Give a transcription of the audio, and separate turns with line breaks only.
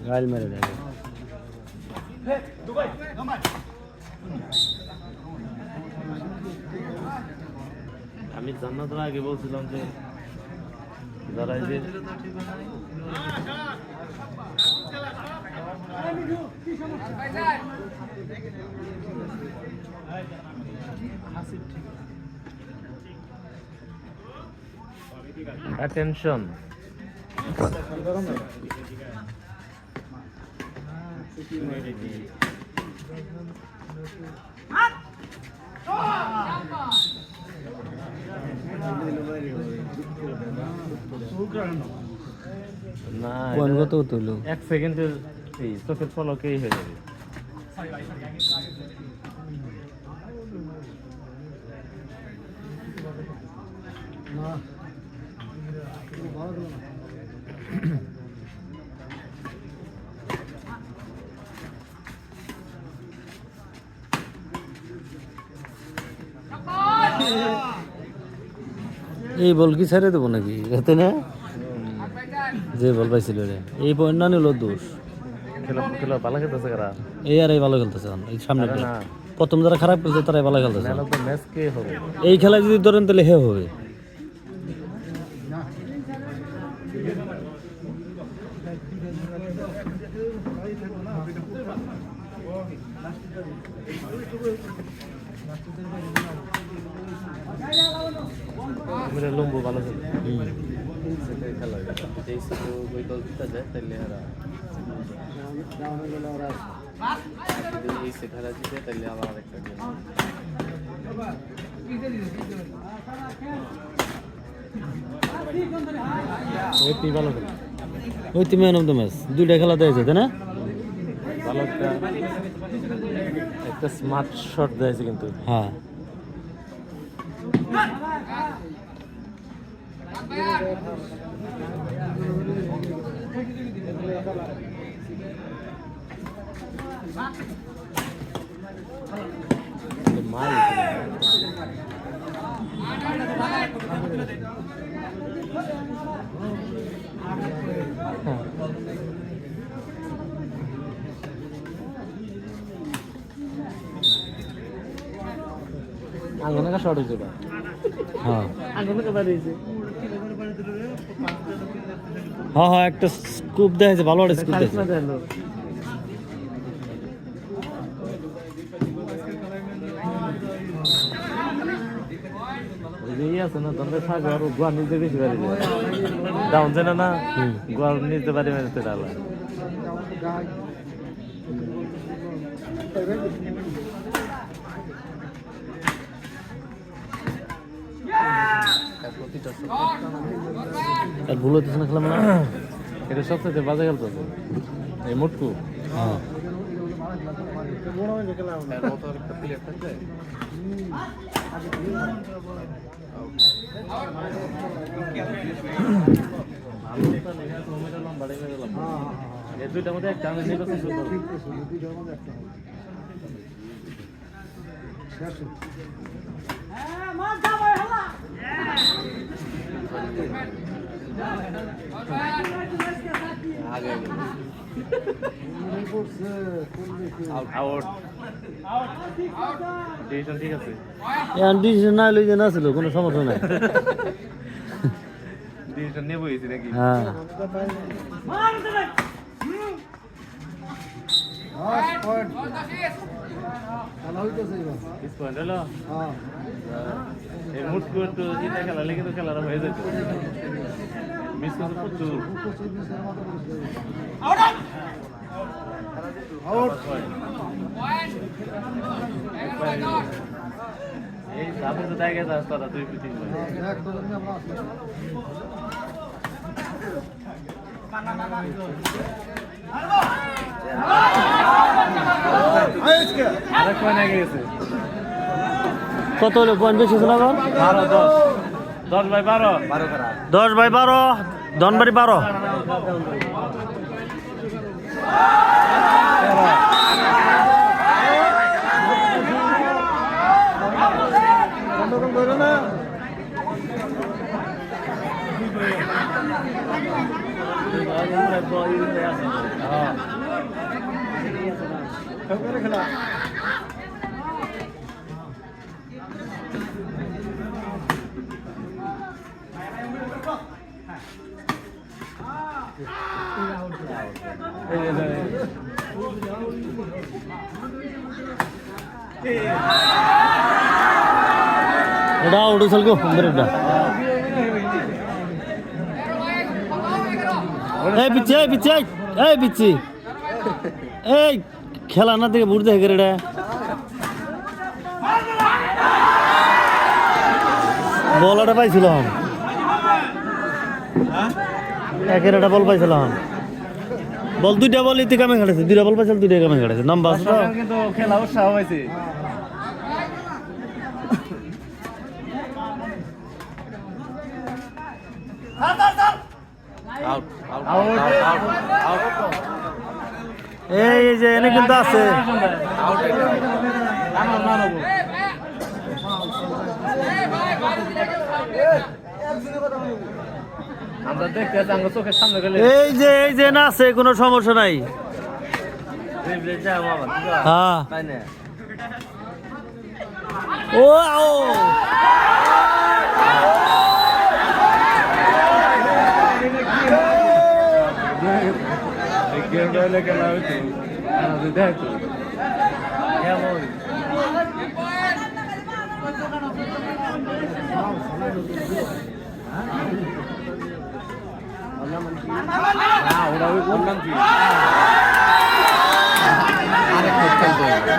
গাইল মেরে দেয়।
আমি জান্নাতের আগে বলছিলাম যে যারা এই যে অ্যাটেনশন না
কোন কত তুলো
1 সেকেন্ডের এই চোখের পলকেই হয়ে যাবে।
এই বল কি ছেড়ে দেবো নাকি এতে না যে বল পাইছিল রে এই পয়েন্ট নিল দোষ
খেলা খেলা ভালো খেলতেছে কারা
এই আর এই ভালো খেলতেছে এই সামনে
আরে না
প্রথম যারা খারাপ খেলছে তারাই ভালো খেলতেছে
ম্যান অফ দ্য ম্যাচ কে হবে?
এই খেলায় যদি ধরেন তাহলে হে হবে
মেরে লম্বু ভালো খেলে সেটাই খেলা হয় যেই শুধু ওই দল জিতা যায় তাহলে এরা এই সেট হারা জিতে তাহলে আবার আরেকটা গেম ওই টিম ভালো খেলে
ওই তো ম্যান অফ দ্য ম্যাচ দুইটা খেলা দিয়েছে তাই না
ভালো একটা স্মার্ট শট দিয়েছে কিন্তু
হ্যাঁ
মাল আঙ্গনে কা শট হয়েছে ওটা
হ্যাঁ
আঙ্গনে কা বাড়ি হয়েছে
হ্যাঁ হ্যাঁ একটা স্কুপ দিয়েছে ভালো একটা স্কুপ দিয়েছে
আছে না তোর সাগর গোয়া নিতে বেশি পারি ডাউন যায় না গোয়া নিতে পারি মেরে ডালা
আর ভুল হইতেছে না খেলা মানে
এটা সবচেয়ে বাজে খেলতেছে এই মুটকু
হ্যাঁ
দুইটার মধ্যে একটা আমি নির্বাচন করবো আউট ডিসিশন ঠিক আছে
ডিসিশন না লই যে না ছিল কোনো সমস্যা নাই
ডিসিশন নেবো হয়েছি নাকি
হ্যাঁ
পয়েন্ট হলো এই মুটকু একটু জিতে খেলালে কিন্তু খেলাটা হয়ে যেত মিস করছে প্রচুর এই সামনে তো জায়গায় যাস তারা 2-3 আরেক পয়েন্ট আগে গেছে
কত হলো পয়েন্ট বেশি ছিল এখন
10/12
10/12 ধনবাড়ি 12
না
এটা আউট চল গো সুন্দর এটা এই পিছে পিছে এই পিছে এই খেলা না থেকে বুড় দেখে রে বলটা পাইছিলাম একের একটা বল পাইছিলাম বল দুইটা বল ইতি কামে খেলেছে দুইটা বল পাইছিল দুইটা কামে খেলেছে নাম্বার
কিন্তু খেলা উৎসাহ হয়েছে
এই যে এনে কিন্তু আছে
আমরা দেখতে আছি আমরা চোখের সামনে গেলে
এই যে না আছে কোনো সমস্যা নাই হ্যাঁ ও আও
খেলা হইতো দেখো ওরা ওই বললাম কি আরেক খেলতে